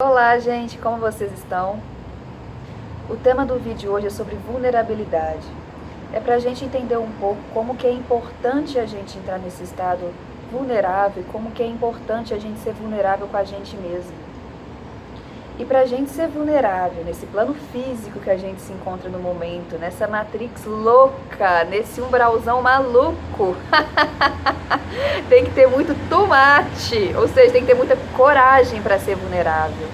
Olá, gente, como vocês estão? O tema do vídeo hoje é sobre vulnerabilidade. É para a gente entender um pouco como que é importante a gente entrar nesse estado vulnerável e como que é importante a gente ser vulnerável com a gente mesmo. E para a gente ser vulnerável nesse plano físico que a gente se encontra no momento, nessa matrix louca, nesse umbralzão maluco, tem que ter muito tomate, ou seja, tem que ter muita coragem para ser vulnerável.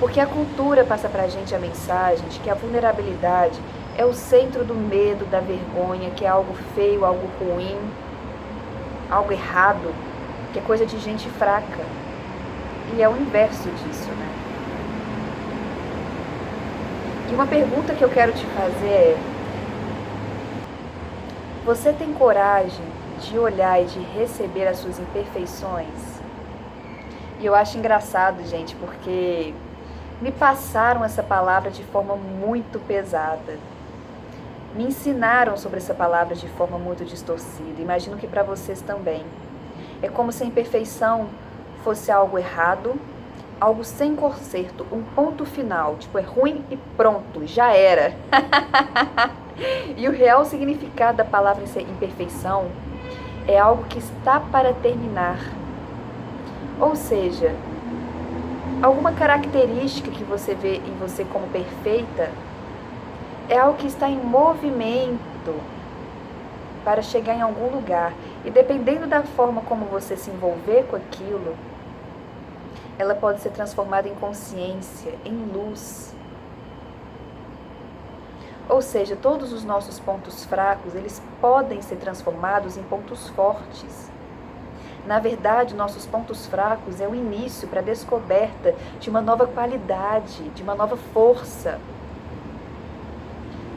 Porque a cultura passa pra gente a mensagem de que a vulnerabilidade é o centro do medo, da vergonha, que é algo feio, algo ruim, algo errado, que é coisa de gente fraca. E é o inverso disso, né? E uma pergunta que eu quero te fazer é: você tem coragem de olhar e de receber as suas imperfeições? E eu acho engraçado, gente, porque me passaram essa palavra de forma muito pesada. Me ensinaram sobre essa palavra de forma muito distorcida. Imagino que para vocês também. É como se a imperfeição fosse algo errado, algo sem conserto, um ponto final. Tipo, é ruim e pronto, já era. E o real significado da palavra imperfeição é algo que está para terminar. Ou seja, alguma característica que você vê em você como perfeita é algo que está em movimento para chegar em algum lugar. E dependendo da forma como você se envolver com aquilo, ela pode ser transformada em consciência, em luz. Ou seja, todos os nossos pontos fracos, eles podem ser transformados em pontos fortes. Na verdade, nossos pontos fracos é o início para a descoberta de uma nova qualidade, de uma nova força.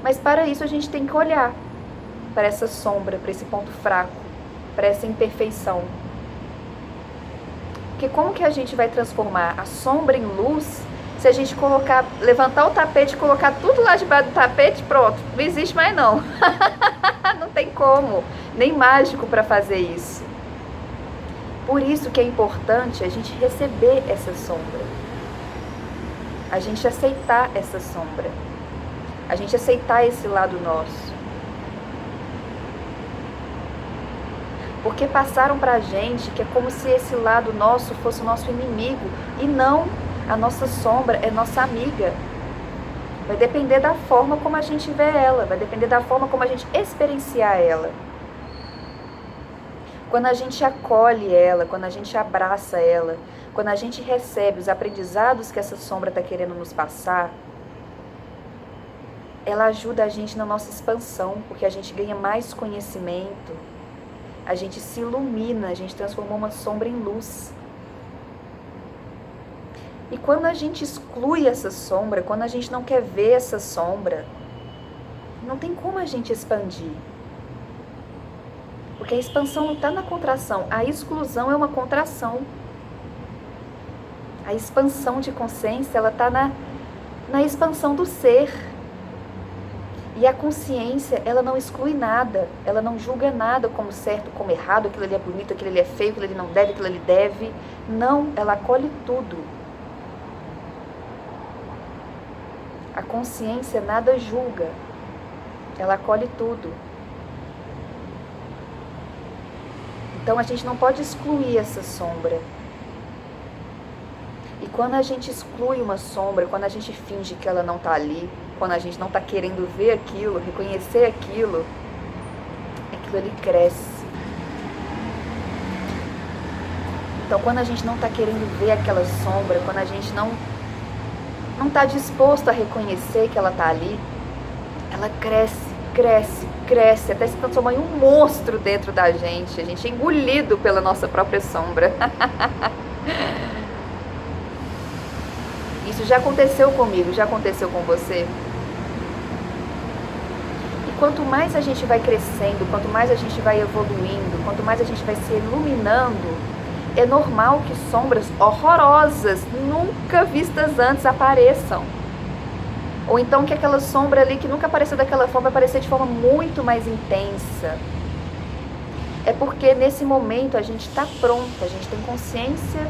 Mas para isso a gente tem que olhar para essa sombra, para esse ponto fraco, para essa imperfeição. Porque como que a gente vai transformar a sombra em luz se a gente levantar o tapete e colocar tudo lá debaixo do tapete? Pronto, não existe mais não. Não tem como, nem mágico para fazer isso. Por isso que é importante a gente receber essa sombra, a gente aceitar essa sombra, a gente aceitar esse lado nosso. Porque passaram pra gente que é como se esse lado nosso fosse o nosso inimigo, e não, a nossa sombra é nossa amiga. Vai depender da forma como a gente vê ela, vai depender da forma como a gente experienciar ela. Quando a gente acolhe ela, quando a gente abraça ela, quando a gente recebe os aprendizados que essa sombra está querendo nos passar, ela ajuda a gente na nossa expansão, porque a gente ganha mais conhecimento, a gente se ilumina, a gente transformou uma sombra em luz. E quando a gente exclui essa sombra, quando a gente não quer ver essa sombra, não tem como a gente expandir. Porque a expansão não está na contração, a exclusão é uma contração. A expansão de consciência, ela está na expansão do ser. E a consciência, ela não exclui nada, ela não julga nada como certo, como errado, aquilo ali é bonito, aquilo ali é feio, aquilo ali não deve, aquilo ali deve. Não, ela acolhe tudo. A consciência nada julga, ela acolhe tudo. Então a gente não pode excluir essa sombra. E quando a gente exclui uma sombra, quando a gente finge que ela não está ali, quando a gente não está querendo ver aquilo, reconhecer aquilo ali cresce. Então quando a gente não está querendo ver aquela sombra, quando a gente não está disposto a reconhecer que ela está ali, ela cresce, até se transformar em um monstro dentro da gente. A gente é engolido pela nossa própria sombra. Isso já aconteceu comigo, já aconteceu com você? E quanto mais a gente vai crescendo, quanto mais a gente vai evoluindo, quanto mais a gente vai se iluminando, é normal que sombras horrorosas, nunca vistas antes, apareçam. Ou então que aquela sombra ali que nunca apareceu daquela forma, vai aparecer de forma muito mais intensa. É porque nesse momento a gente está pronta, a gente tem consciência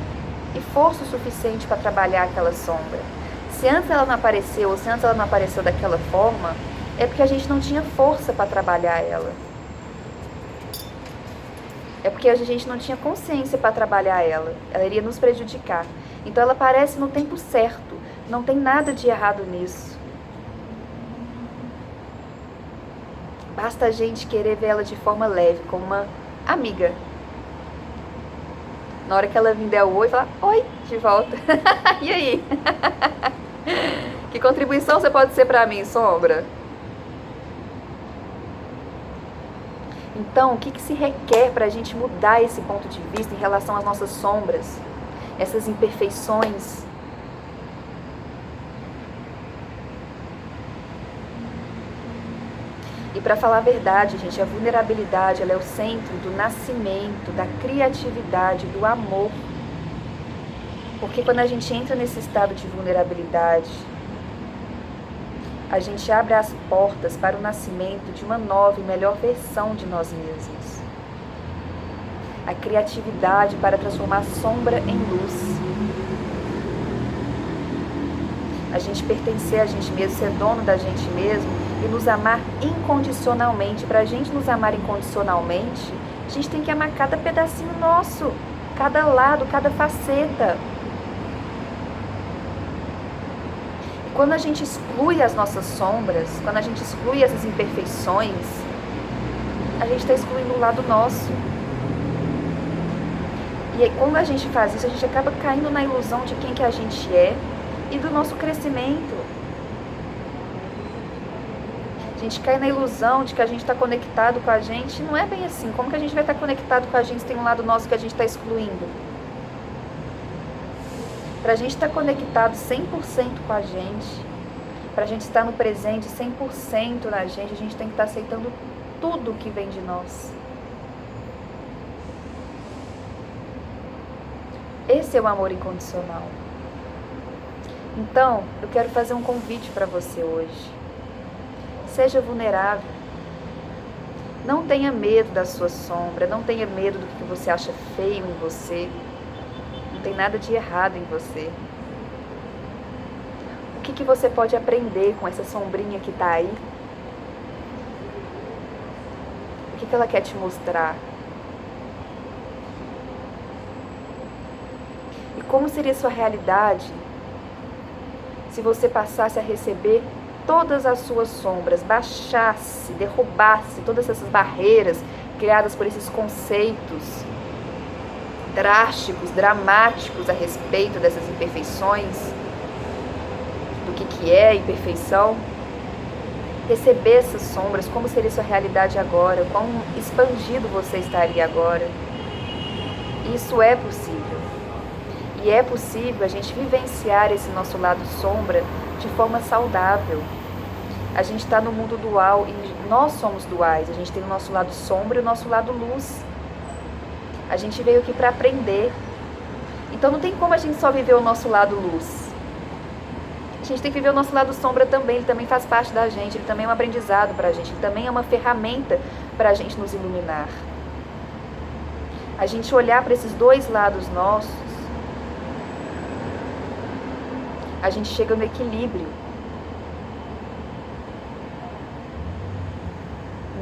e força o suficiente para trabalhar aquela sombra. Se antes ela não apareceu, ou se antes ela não apareceu daquela forma, é porque a gente não tinha força para trabalhar ela. É porque a gente não tinha consciência para trabalhar ela. Ela iria nos prejudicar. Então ela aparece no tempo certo. Não tem nada de errado nisso. Basta a gente querer ver ela de forma leve, como uma amiga. Na hora que ela vir der o oi, falar oi de volta. E aí? Que contribuição você pode ser para mim, sombra? Então, o que se requer para a gente mudar esse ponto de vista em relação às nossas sombras, essas imperfeições? E para falar a verdade, gente, a vulnerabilidade ela é o centro do nascimento, da criatividade, do amor. Porque quando a gente entra nesse estado de vulnerabilidade, a gente abre as portas para o nascimento de uma nova e melhor versão de nós mesmos. A criatividade para transformar a sombra em luz. A gente pertencer a gente mesmo, ser dono da gente mesmo e nos amar incondicionalmente. Para a gente nos amar incondicionalmente, a gente tem que amar cada pedacinho nosso, cada lado, cada faceta. Quando a gente exclui as nossas sombras, quando a gente exclui essas imperfeições, a gente está excluindo o lado nosso. E aí, quando a gente faz isso, a gente acaba caindo na ilusão de quem que a gente é e do nosso crescimento. A gente cai na ilusão de que a gente está conectado com a gente. Não é bem assim. Como que a gente vai estar conectado com a gente se tem um lado nosso que a gente está excluindo? Para a gente estar conectado 100% com a gente, para a gente estar no presente 100% na gente, a gente tem que estar aceitando tudo que vem de nós. Esse é o amor incondicional. Então, eu quero fazer um convite para você hoje. Seja vulnerável. Não tenha medo da sua sombra, não tenha medo do que você acha feio em você. Não tem nada de errado em você. O que você pode aprender com essa sombrinha que está aí? O que ela quer te mostrar? E como seria a sua realidade se você passasse a receber todas as suas sombras, baixasse, derrubasse todas essas barreiras criadas por esses conceitos drásticos, dramáticos a respeito dessas imperfeições, do que é imperfeição? Receber essas sombras, como seria sua realidade agora, quão expandido você estaria agora? Isso é possível. E é possível a gente vivenciar esse nosso lado sombra de forma saudável. A gente está no mundo dual e nós somos duais. A gente tem o nosso lado sombra e o nosso lado luz. A gente veio aqui para aprender. Então não tem como a gente só viver o nosso lado luz. A gente tem que viver o nosso lado sombra também. Ele também faz parte da gente. Ele também é um aprendizado para a gente. Ele também é uma ferramenta para a gente nos iluminar. A gente olhar para esses dois lados nossos, a gente chega no equilíbrio.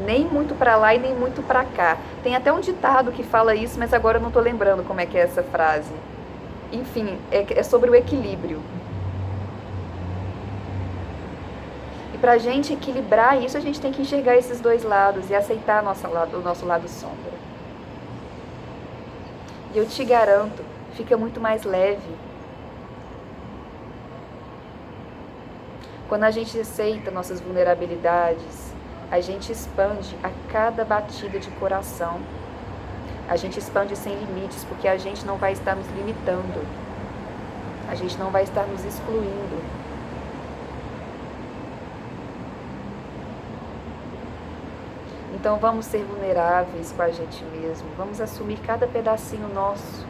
Nem muito para lá e nem muito para cá. Tem até um ditado que fala isso, mas agora eu não estou lembrando como é que é essa frase. Enfim, é sobre o equilíbrio. E para a gente equilibrar isso, a gente tem que enxergar esses dois lados e aceitar o nosso lado sombra. E eu te garanto, fica muito mais leve. Quando a gente aceita nossas vulnerabilidades, a gente expande a cada batida de coração. A gente expande sem limites, porque a gente não vai estar nos limitando. A gente não vai estar nos excluindo. Então vamos ser vulneráveis com a gente mesmo. Vamos assumir cada pedacinho nosso.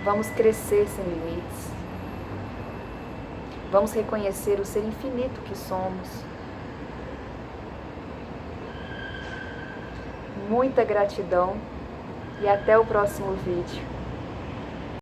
Vamos crescer sem limites. Vamos reconhecer o ser infinito que somos. Muita gratidão e até o próximo vídeo.